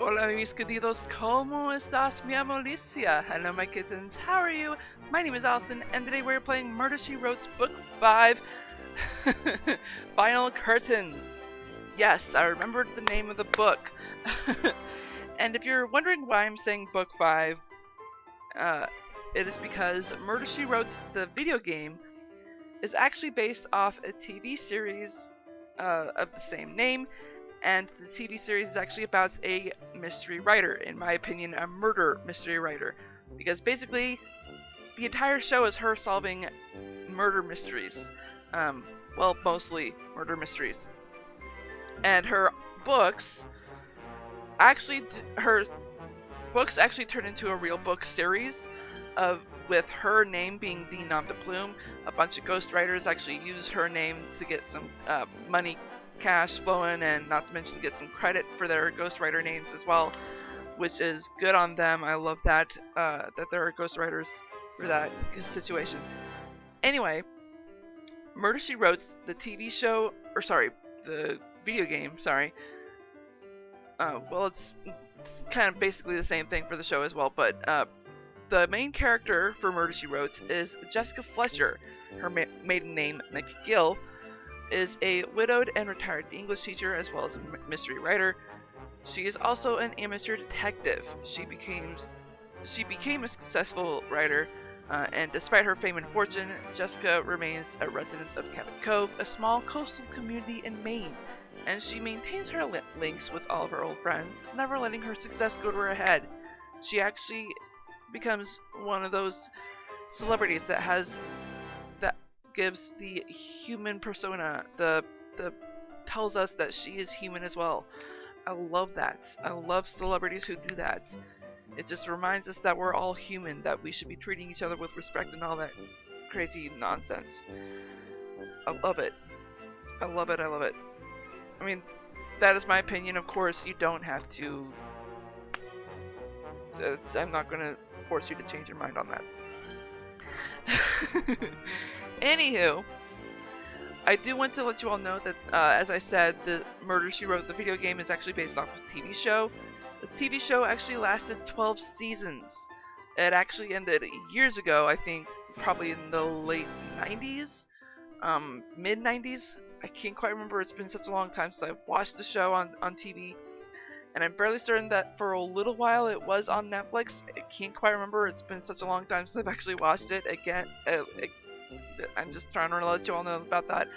Hola mis queridos, ¿cómo estás mi amolicia? Hello my kittens, how are you? My name is Allison, and today we're playing Murder She Wrote's Book 5, Final Curtains. Yes, I remembered the name of the book. And if you're wondering why I'm saying Book 5, it is because Murder She Wrote, the video game, is actually based off a TV series of the same name, and the TV series is actually about a mystery writer, in my opinion, a murder mystery writer, because basically the entire show is her solving murder mysteries. Well, mostly murder mysteries, and her books actually turn into a real book series of with her name being the nom de plume. A bunch of ghostwriters actually use her name to get some money, cash flowing, and not to mention get some credit for their ghostwriter names as well, which is good on them. I love that that there are ghostwriters for that situation. Anyway, Murder She Wrote, the TV show, or sorry, the video game, sorry. Well, it's kind of basically the same thing for the show as well, but the main character for Murder She Wrote is Jessica Fletcher. Her maiden name, McGill, is a widowed and retired English teacher as well as a mystery writer. She is also an amateur detective. She became a successful writer, and despite her fame and fortune, Jessica remains a resident of Cabot Cove, a small coastal community in Maine, and she maintains her links with all of her old friends, never letting her success go to her head. She actually becomes one of those celebrities that gives the human persona, the tells us that she is human as well. I love that. I love celebrities who do that. It just reminds us that we're all human, that we should be treating each other with respect and all that crazy nonsense. I love it. I love it. I love it. I mean, that is my opinion. Of course, you don't have to. I'm not gonna force you to change your mind on that. Anywho, I do want to let you all know that, as I said, the Murder She Wrote, the video game, is actually based off a TV show. The TV show actually lasted 12 seasons. It actually ended years ago, I think, probably in the late 90s, mid 90s. I can't quite remember. It's been such a long time since I've watched the show on TV. And I'm fairly certain that for a little while it was on Netflix. I can't quite remember. It's been such a long time since I've actually watched it. Again, I'm just trying to let you all know about that.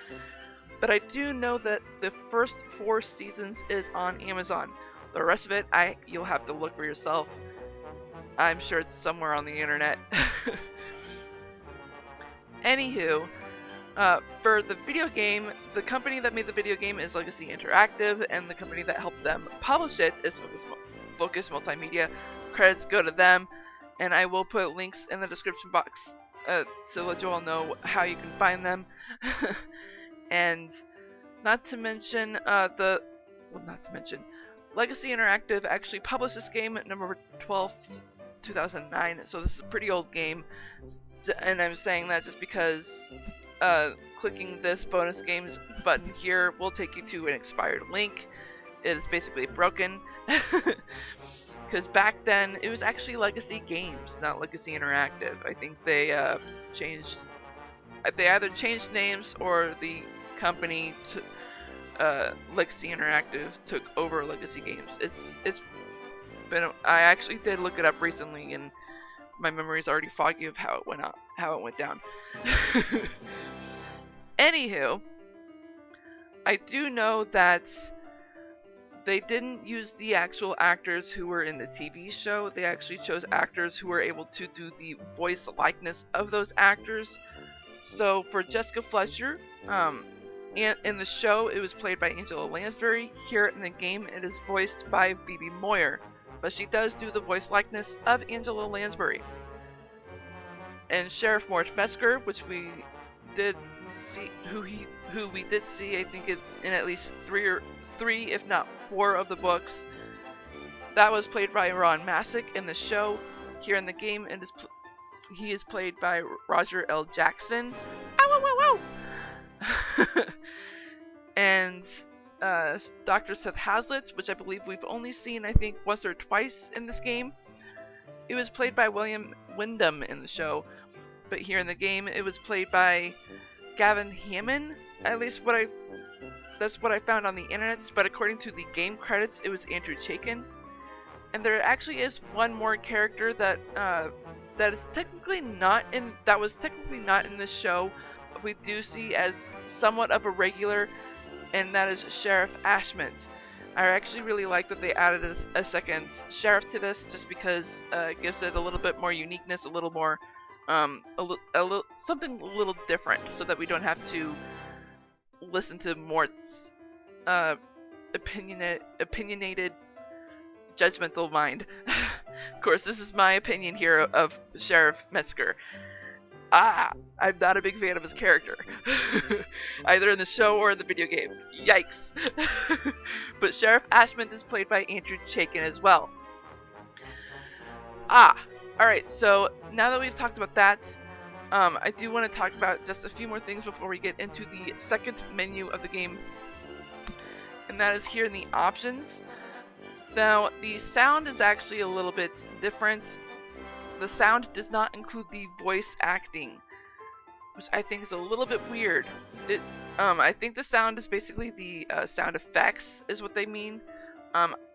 But I do know that the first 4 seasons is on Amazon. The rest of it, you'll have to look for yourself. I'm sure it's somewhere on the internet. Anywho, for the video game, the company that made the video game is Legacy Interactive, and the company that helped them publish it is Focus Multimedia. Credits go to them, and I will put links in the description box to let you all know how you can find them. And not to mention, Legacy Interactive actually published this game November 12th, 2009, so this is a pretty old game, and I'm saying that just because clicking this bonus games button here will take you to an expired link. It is basically broken. Because back then it was actually Legacy Games, not Legacy Interactive. I think they either changed names or the company Legacy Interactive took over Legacy Games. It's been I actually did look it up recently, and my memory is already foggy of how it went down. Anywho, I do know that they didn't use the actual actors who were in the TV show. They actually chose actors who were able to do the voice likeness of those actors. So for Jessica Fletcher, in the show it was played by Angela Lansbury. Here in the game it is voiced by Phoebe Moyer, but she does do the voice likeness of Angela Lansbury. And Sheriff Mort Mesker, which we did see, who we did see, I think in at least three, if not 4 of the books. That was played by Ron Masick in the show. Here in the game, he is played by Roger L. Jackson. Ow, ow, ow, ow! And Dr. Seth Hazlitt, which I believe we've only seen, I think, once or twice in this game. It was played by William Wyndham in the show, but here in the game it was played by Gavin Hammond. At least that's what I found on the internet, but according to the game credits, it was Andrew Chaikin. And there actually is one more character that was technically not in this show, but we do see as somewhat of a regular, and that is Sheriff Ashmont. I actually really like that they added a second sheriff to this, just because it gives it a little bit more uniqueness, a little more, something a little different, so that we don't have to listen to Mort's opinionated, judgmental mind. Of course, this is my opinion here of Sheriff Metzger. I'm not a big fan of his character, either in the show or in the video game. Yikes! But Sheriff Ashmont is played by Andrew Chaikin as well. Alright, so now that we've talked about that, I do want to talk about just a few more things before we get into the second menu of the game, and that is here in the options. Now, the sound is actually a little bit different. The sound does not include the voice acting, which I think is a little bit weird. I think the sound is basically the sound effects is what they mean.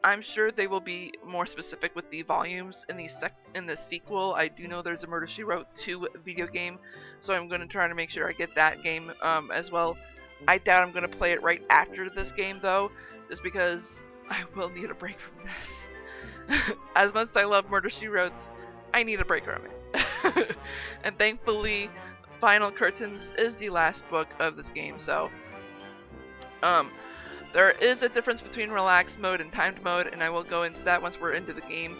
I'm sure they will be more specific with the volumes in the sequel. I do know there's a Murder, She Wrote 2 video game, so I'm going to try to make sure I get that game as well. I doubt I'm going to play it right after this game, though, just because I will need a break from this. As much as I love Murder, She Wrote, I need a break from it. And thankfully, Final Curtains is the last book of this game, so there is a difference between relaxed mode and timed mode, and I will go into that once we're into the game.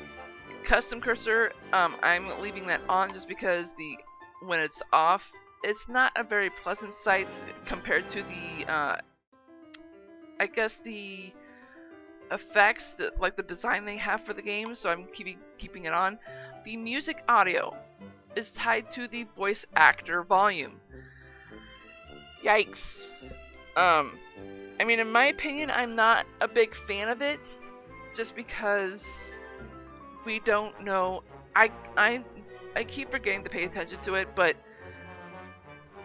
Custom cursor, I'm leaving that on just because when it's off, it's not a very pleasant sight compared to the I guess the effects, like the design they have for the game, so I'm keeping it on. The music audio is tied to the voice actor volume. Yikes. I mean, in my opinion, I'm not a big fan of it, just because we don't know. I keep forgetting to pay attention to it, but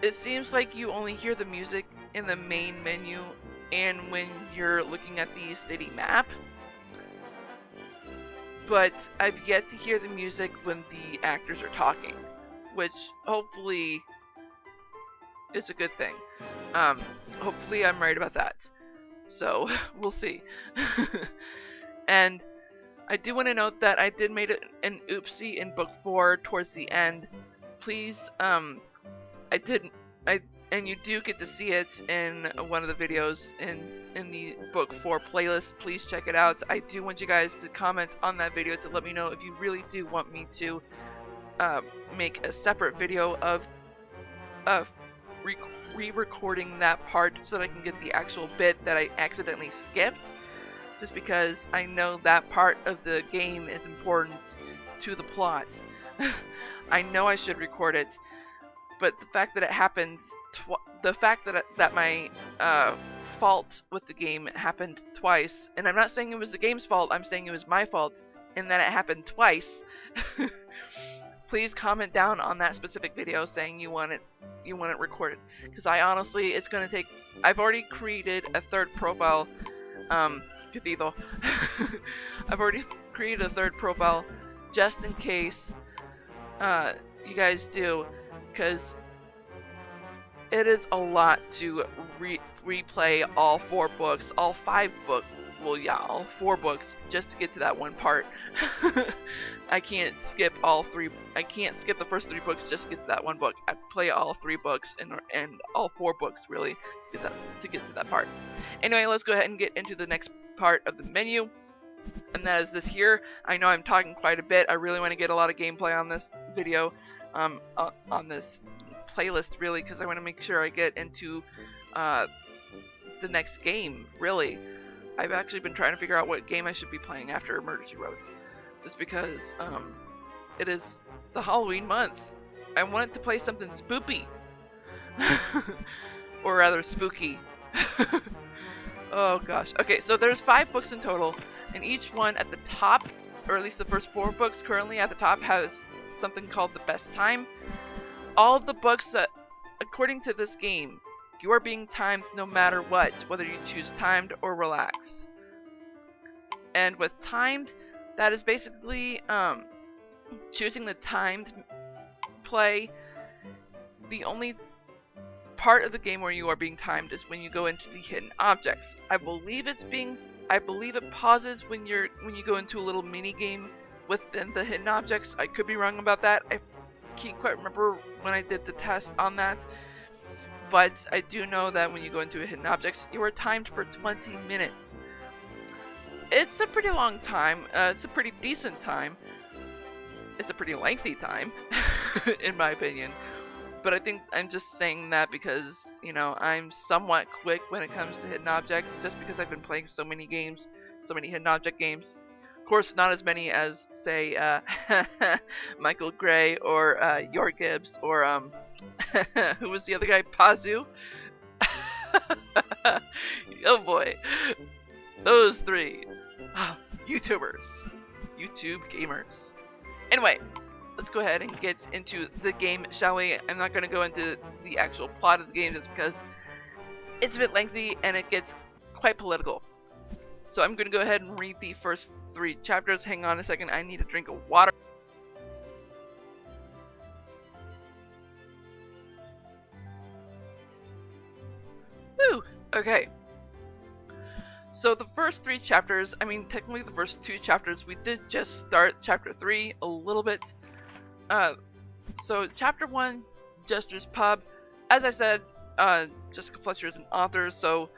it seems like you only hear the music in the main menu and when you're looking at the city map. But I've yet to hear the music when the actors are talking, which hopefully is a good thing. Hopefully I'm right about that. So, we'll see. And I do want to note that I did make an oopsie in book 4 towards the end. Please, and you do get to see it in one of the videos in the book 4 playlist. Please check it out. I do want you guys to comment on that video to let me know if you really do want me to make a separate video of re-recording that part so that I can get the actual bit that I accidentally skipped, just because I know that part of the game is important to the plot. I know I should record it, but the fact that it happens, the fact that my fault with the game happened twice, and I'm not saying it was the game's fault, I'm saying it was my fault, and that it happened twice. Please comment down on that specific video saying you want it recorded, because I honestly, it's gonna take. I've already created a third profile, Cathedral. I've already created a third profile just in case you guys do, because it is a lot to replay all 4 books, all 5 books. Well, yeah, all 4 books just to get to that one part. I can't skip all 3. I can't skip the first 3 books just to get to that one book. I play all 3 books and all 4 books really to get to that part. Anyway, let's go ahead and get into the next part of the menu, and that is this here. I know I'm talking quite a bit. I really want to get a lot of gameplay on this video, on this playlist really, because I want to make sure I get into the next game really. I've actually been trying to figure out what game I should be playing after Murder, She Wrote, just because it is the Halloween month. I wanted to play something spoopy, or rather spooky. Oh gosh. Okay, so there's 5 books in total, and each one at the top, or at least the first 4 books currently at the top, has something called the best time. All the books that, according to this game, you are being timed no matter what, whether you choose timed or relaxed. And with timed, that is basically choosing the timed play. The only part of the game where you are being timed is when you go into the hidden objects. I believe it pauses when you go into a little mini game within the hidden objects. I could be wrong about that. I can't quite remember when I did the test on that. But I do know that when you go into a hidden objects, you are timed for 20 minutes. It's a pretty long time. It's a pretty decent time. It's a pretty lengthy time, in my opinion. But I think I'm just saying that because, you know, I'm somewhat quick when it comes to hidden objects, just because I've been playing so many games, so many hidden object games. Of course, not as many as, say, Michael Gray or Yor Gibbs or, who was the other guy? Pazu? Oh boy. Those 3. YouTubers. YouTube gamers. Anyway, let's go ahead and get into the game, shall we? I'm not going to go into the actual plot of the game just because it's a bit lengthy and it gets quite political. So I'm going to go ahead and read the first 3 chapters. Hang on a second, I need a drink of water. Woo! Okay. So the first 3 chapters, I mean technically the first 2 chapters, we did just start chapter 3 a little bit. So chapter 1, Jester's Pub. As I said, Jessica Fletcher is an author, so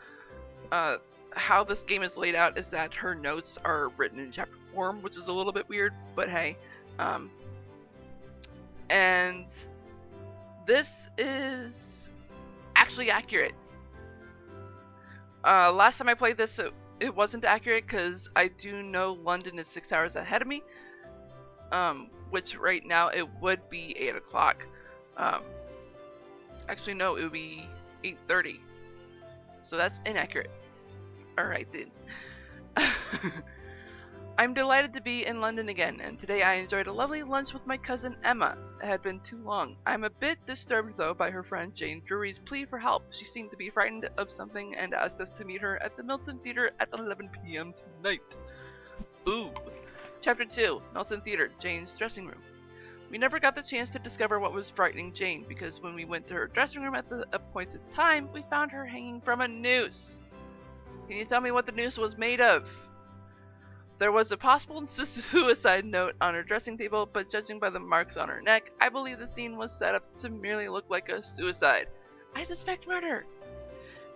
how this game is laid out is that her notes are written in chapter form, which is a little bit weird, but hey. And this is actually accurate. Last time I played this, it wasn't accurate because I do know London is 6 hours ahead of me. Which right now it would be 8 o'clock. Actually, no, it would be 8:30. So that's inaccurate. Alright then. I'm delighted to be in London again, and today I enjoyed a lovely lunch with my cousin Emma. It had been too long. I'm a bit disturbed though by her friend Jane Drury's plea for help. She seemed to be frightened of something and asked us to meet her at the Milton Theatre at 11 p.m. tonight. Ooh. Chapter 2, Milton Theatre, Jane's dressing room. We never got the chance to discover what was frightening Jane, because when we went to her dressing room at the appointed time, we found her hanging from a noose. Can you tell me what the noose was made of? There was a possible suicide note on her dressing table, but judging by the marks on her neck, I believe the scene was set up to merely look like a suicide. I suspect murder.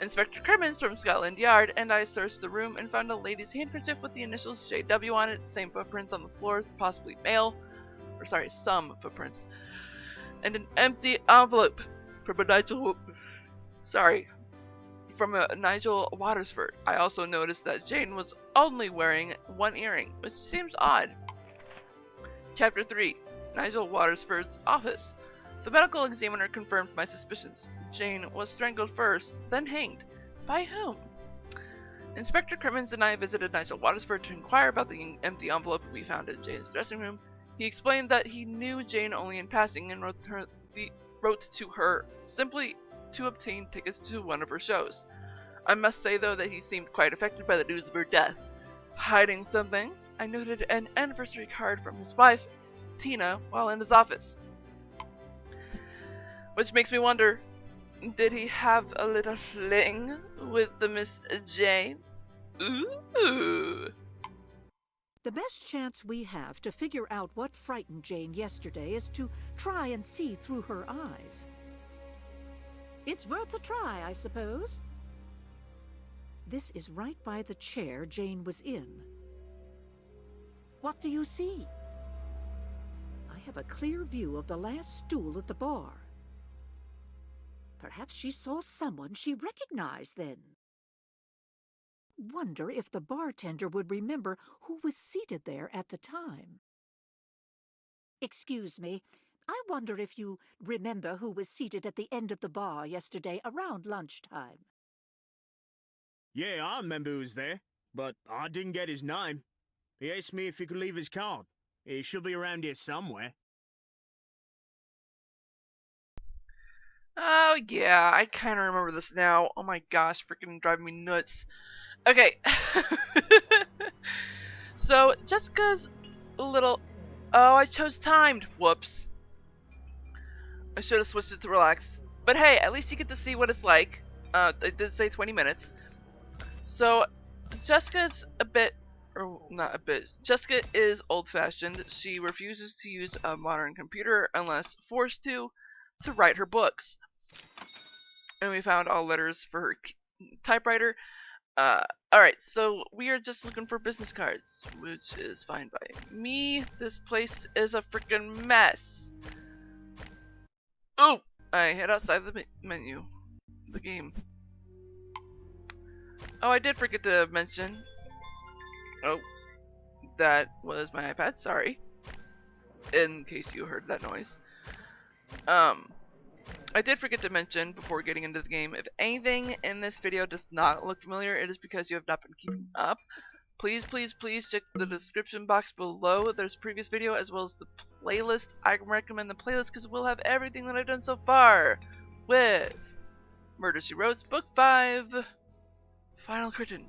Inspector Crimmins from Scotland Yard and I searched the room and found a lady's handkerchief with the initials JW on it, same footprints on the floors, possibly male, or sorry, some footprints, and an empty envelope from a Nigel Watersford. I also noticed that Jane was only wearing 1 earring, which seems odd. Chapter 3, Nigel Watersford's office. The medical examiner confirmed my suspicions. Jane was strangled first, then hanged. By whom? Inspector Crimmins and I visited Nigel Watersford to inquire about the empty envelope we found in Jane's dressing room. He explained that he knew Jane only in passing and wrote to her simply to obtain tickets to one of her shows. I must say, though, that he seemed quite affected by the news of her death. Hiding something, I noted an anniversary card from his wife, Tina, while in his office. Which makes me wonder, did he have a little fling with the Miss Jane? Ooh. The best chance we have to figure out what frightened Jane yesterday is to try and see through her eyes. It's worth a try, I suppose. This is right by the chair Jane was in. What do you see? I have a clear view of the last stool at the bar. Perhaps she saw someone she recognized then. Wonder if the bartender would remember who was seated there at the time. Excuse me, I wonder if you remember who was seated at the end of the bar yesterday around lunchtime. Yeah, I remember he was there, but I didn't get his name. He asked me if he could leave his card. He should be around here somewhere. Oh, yeah, I kind of remember this now. Oh my gosh, freaking driving me nuts. Okay. So, Jessica's a little... Oh, I chose timed. Whoops. I should have switched it to relax. But hey, at least you get to see what it's like. It did say 20 minutes. So, Jessica's a bit... Or, not a bit. Jessica is old-fashioned. She refuses to use a modern computer unless forced to write her books. And we found all letters for her typewriter. Alright, so we are just looking for business cards, which is fine by me. This place is a freaking mess. Oh! I hit outside the menu. The game. Oh, I did forget to mention. Oh, that was my iPad, sorry. In case you heard that noise. I did forget to mention before getting into the game, if anything in this video does not look familiar, it is because you have not been keeping up. Please, please, please check the description box below. There's a previous video as well as the playlist. I recommend the playlist because it will have everything that I've done so far with Murder, She Wrote, Book 5, Final Curtain.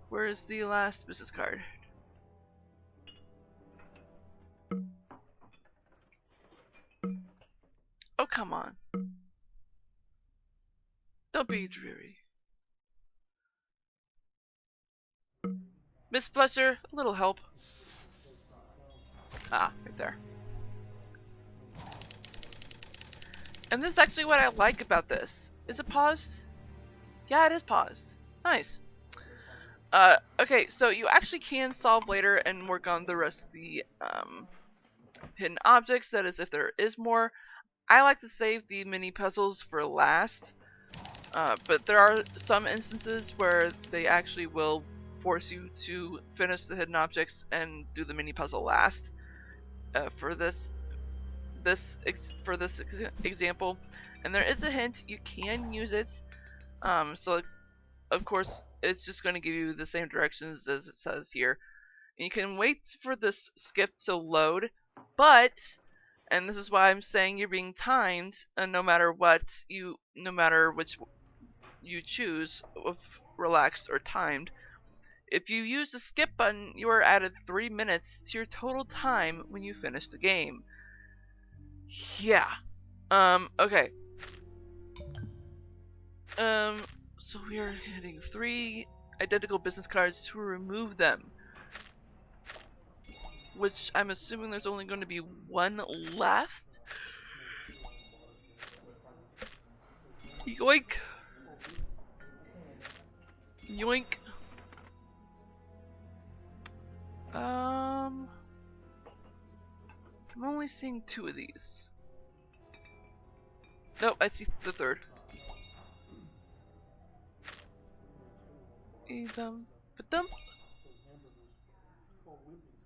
Where is the last business card? Oh, come on. Don't be dreary. Miss Fletcher, a little help. Ah, right there. And this is actually what I like about this. Is it paused? Yeah, it is paused. Nice. Okay, so you actually can solve later and work on the rest of the hidden objects. That is, if there is more. I like to save the mini puzzles for last. But there are some instances where they actually will force you to finish the hidden objects and do the mini puzzle last. For this example, and there is a hint, you can use it. So of course it's just going to give you the same directions as it says here. And you can wait for this skip to load, but, and this is why I'm saying you're being timed, and no matter which you choose, of relaxed or timed, if you use the skip button, you are added 3 minutes to your total time when you finish the game. Yeah. Okay. So we are hitting 3 identical business cards to remove them. Which I'm assuming there's only going to be 1 left. Yoink. Yoink. I'm only seeing 2 of these. Nope, I see the 3rd.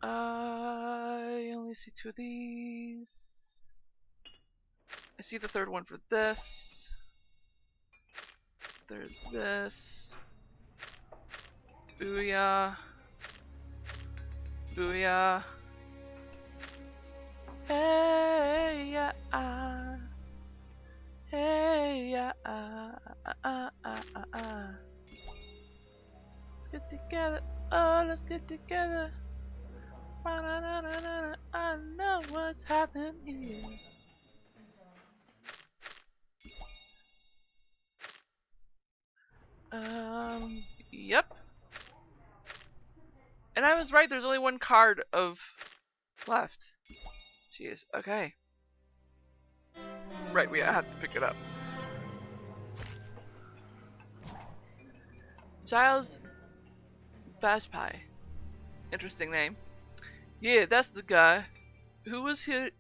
I only see 2 of these. I see the 3rd one for this. There's this. Booyah. Booyah. Hey ya hey ya Let's get together, oh let's get together. I know what's happening here. Yep. And I was right, there's only 1 card of left. Jeez, okay. Right, we have to pick it up. Giles Bashpai. Interesting name. Yeah, that's the guy who was here.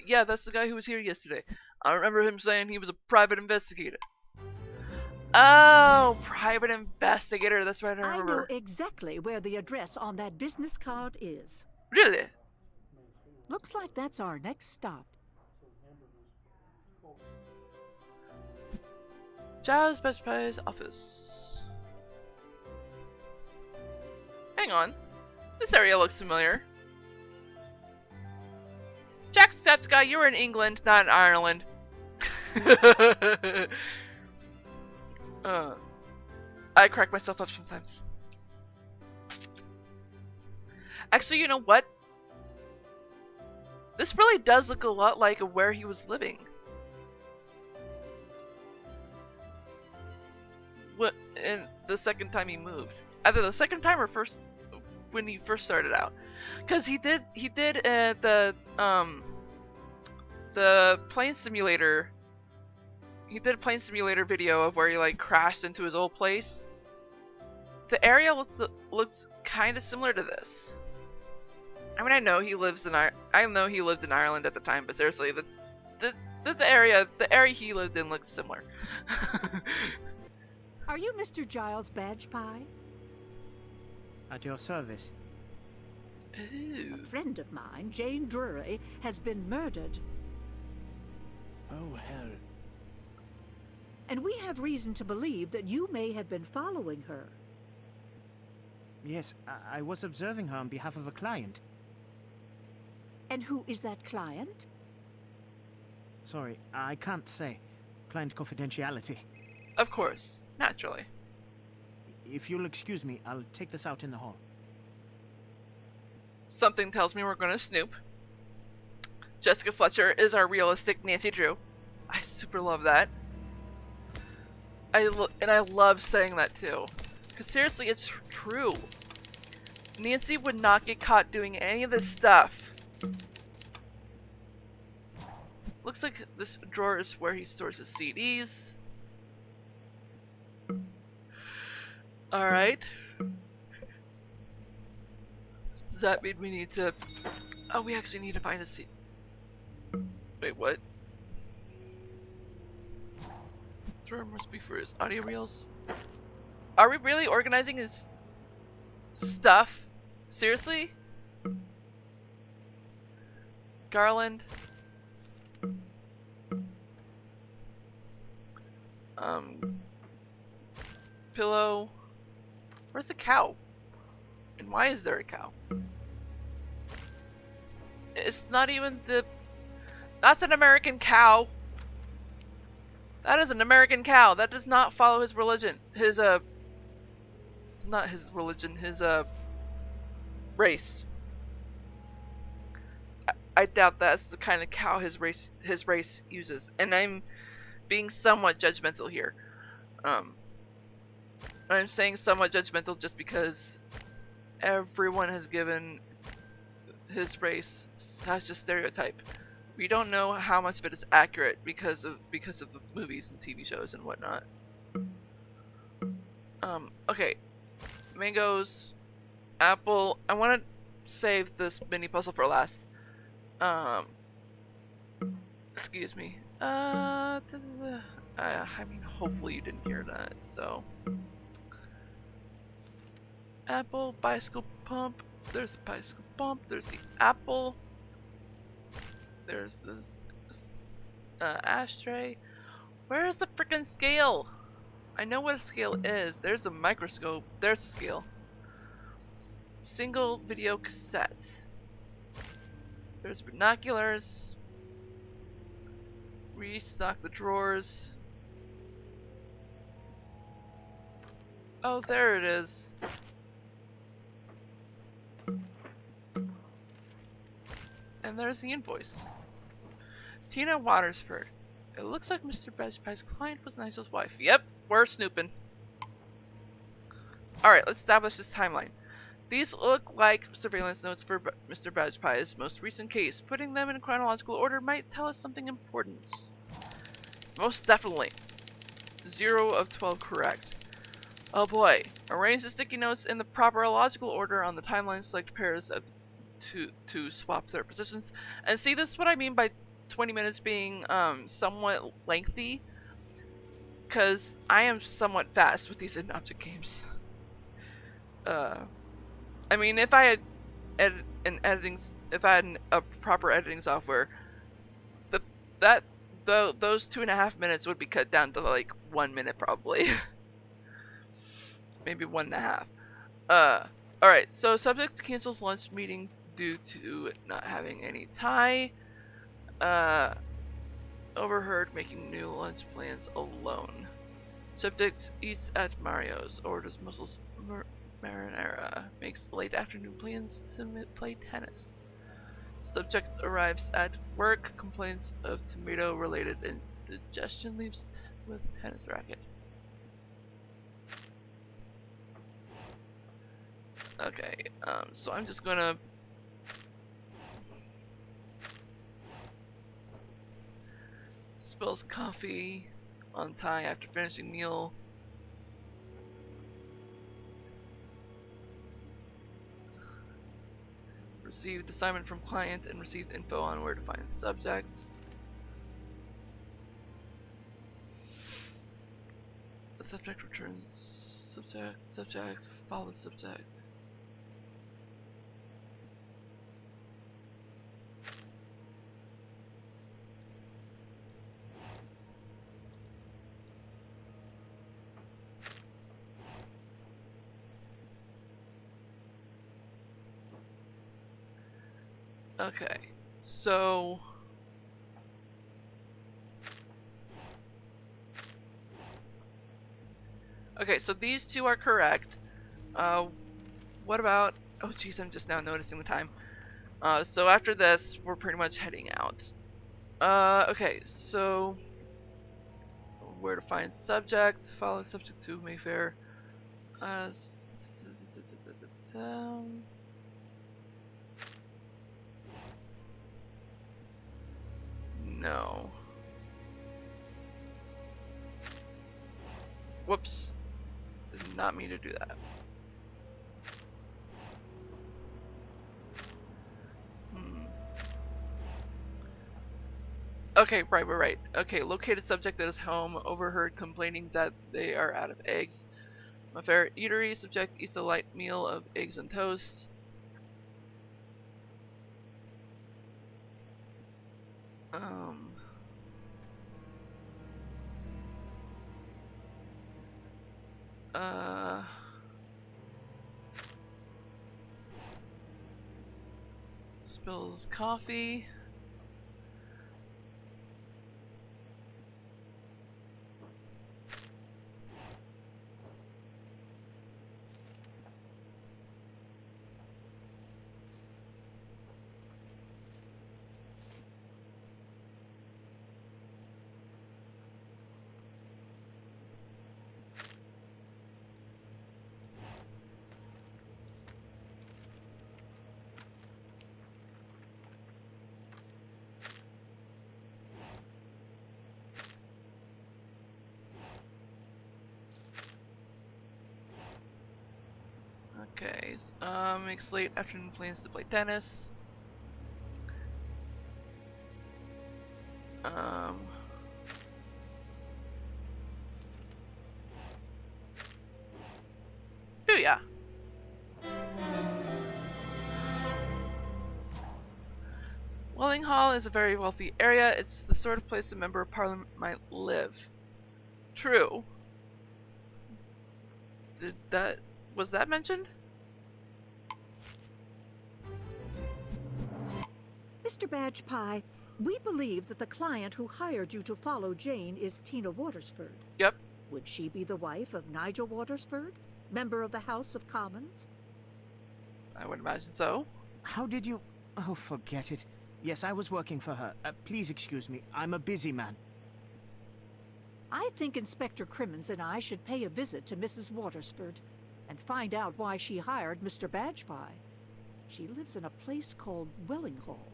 Yeah, that's the guy who was here yesterday. I remember him saying he was a private investigator. Oh, private investigator. That's right, I remember. I know exactly where the address on that business card is. Really? Looks like that's our next stop. Giles Bashpai's office. Hang on. This area looks familiar. Jacksepticeye, you were in England, not in Ireland. I crack myself up sometimes. Actually, you know what? This really does look a lot like where he was living. What in the second time he moved? Either the second time or first when he first started out. Cause he did the plane simulator. He did a plane simulator video of where he like crashed into his old place. The area looks kind of similar to this. I mean, I know he lived in Ireland at the time, but seriously, the area he lived in looks similar. Are you Mr. Giles Badge Pie? At your service. Ooh. A friend of mine, Jane Drury, has been murdered. Oh, hell. And we have reason to believe that you may have been following her. Yes, I was observing her on behalf of a client. And who is that client? Sorry, I can't say. Client confidentiality. Of course, naturally. If you'll excuse me, I'll take this out in the hall. Something tells me we're gonna snoop. Jessica Fletcher is our realistic Nancy Drew. I super love that. And I love saying that too. Because seriously, it's true. Nancy would not get caught doing any of this stuff. Looks like this drawer is where he stores his CDs. Alright. Does that mean we need to... Oh, we actually need to find a CD. Wait, what? Drawer must be for his audio reels. Are we really organizing his stuff? Seriously? Garland. Pillow. Where's the cow? And why is there a cow? It's not even the... That's an American cow. That is an American cow. That does not follow his religion. His, not his religion, his, race. I doubt that's the kind of cow his race uses. And I'm being somewhat judgmental here. I'm saying somewhat judgmental just because everyone has given his race such a stereotype. We don't know how much of it is accurate because of the movies and TV shows and whatnot. Okay. Mangoes, apple. I want to save this mini puzzle for last. Excuse me. I mean, hopefully you didn't hear that. So, apple, bicycle pump. There's a bicycle pump. There's the apple. There's this ashtray. Where's the freaking scale? I know what a scale is. There's a microscope. There's a scale. Single video cassette. There's binoculars. Restock the drawers. Oh, there it is. And there's the invoice. Tina Watersford. It looks like Mr. Badge Pie's client was Nigel's wife. Yep, we're snooping. Alright, let's establish this timeline. These look like surveillance notes for Mr. Badge Pie's most recent case. Putting them in chronological order might tell us something important. Most definitely. 0 of 12 correct. Oh boy. Arrange the sticky notes in the proper logical order on the timeline. Select pairs of to swap their positions. And see, this is what I mean by 20 minutes being somewhat lengthy. Because I am somewhat fast with these in-object games. I mean, if I had a proper editing software, those 2.5 minutes would be cut down to like 1 minute probably. Maybe 1.5. Alright, so subject cancels lunch meeting due to not having any tie. Overheard making new lunch plans alone. Subject eats at Mario's, orders mussels marinara, makes late afternoon plans to play tennis. Subject arrives at work, complains of tomato-related indigestion, leaves with tennis racket. Okay, so I'm just gonna spills coffee on tie after finishing meal. Received assignment from client and received info on where to find subject. The subject returns subject, followed subject. Okay, so these two are correct. What about? Oh, geez, I'm just now noticing the time. So after this, we're pretty much heading out. Okay, so where to find subject? Follow subject to Mayfair. No. Whoops. Did not mean to do that. Okay, right. Okay, located subject at his home, overheard complaining that they are out of eggs. My favorite eatery, subject eats a light meal of eggs and toast. Spills coffee. Okay, makes late afternoon plans to play tennis. Oh yeah. Welling Hall is a very wealthy area. It's the sort of place a member of parliament might live. True. Was that mentioned? Mr. Badge Pie, we believe that the client who hired you to follow Jane is Tina Watersford. Yep. Would she be the wife of Nigel Watersford, member of the House of Commons? I would imagine so. How did you... Oh, forget it. Yes, I was working for her. Please excuse me. I'm a busy man. I think Inspector Crimmins and I should pay a visit to Mrs. Watersford and find out why she hired Mr. Badge Pie. She lives in a place called Welling Hall.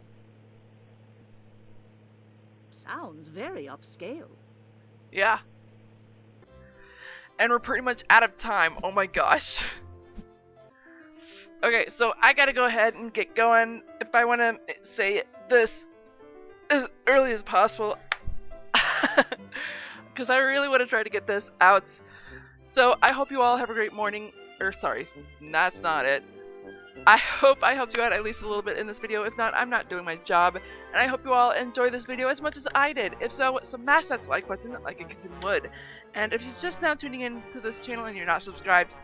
Sounds very upscale. Yeah. And we're pretty much out of time. Oh my gosh. Okay, so I gotta go ahead and get going. If I want to say this as early as possible, because I really want to try to get this out. So I hope you all have a great morning. Or sorry, that's not it. I hope I helped you out at least a little bit in this video. If not, I'm not doing my job. And I hope you all enjoy this video as much as I did. If so, smash that like button like a kitten would. And if you're just now tuning in to this channel and you're not subscribed,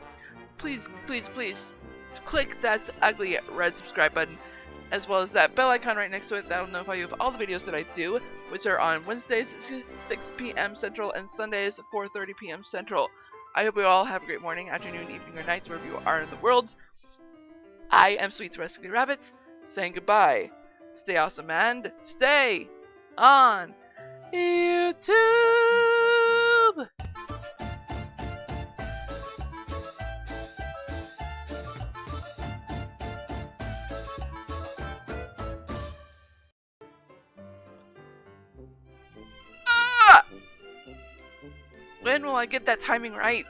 please click that ugly red subscribe button, as well as that bell icon right next to it. That'll notify you of all the videos that I do, which are on Wednesdays 6 p.m. Central and Sundays 4:30 p.m. Central. I hope you all have a great morning, afternoon, evening, or night, wherever you are in the world. I am Sweet Rascally Rabbit, saying goodbye. Stay awesome and stay on YouTube! Ah! When will I get that timing right?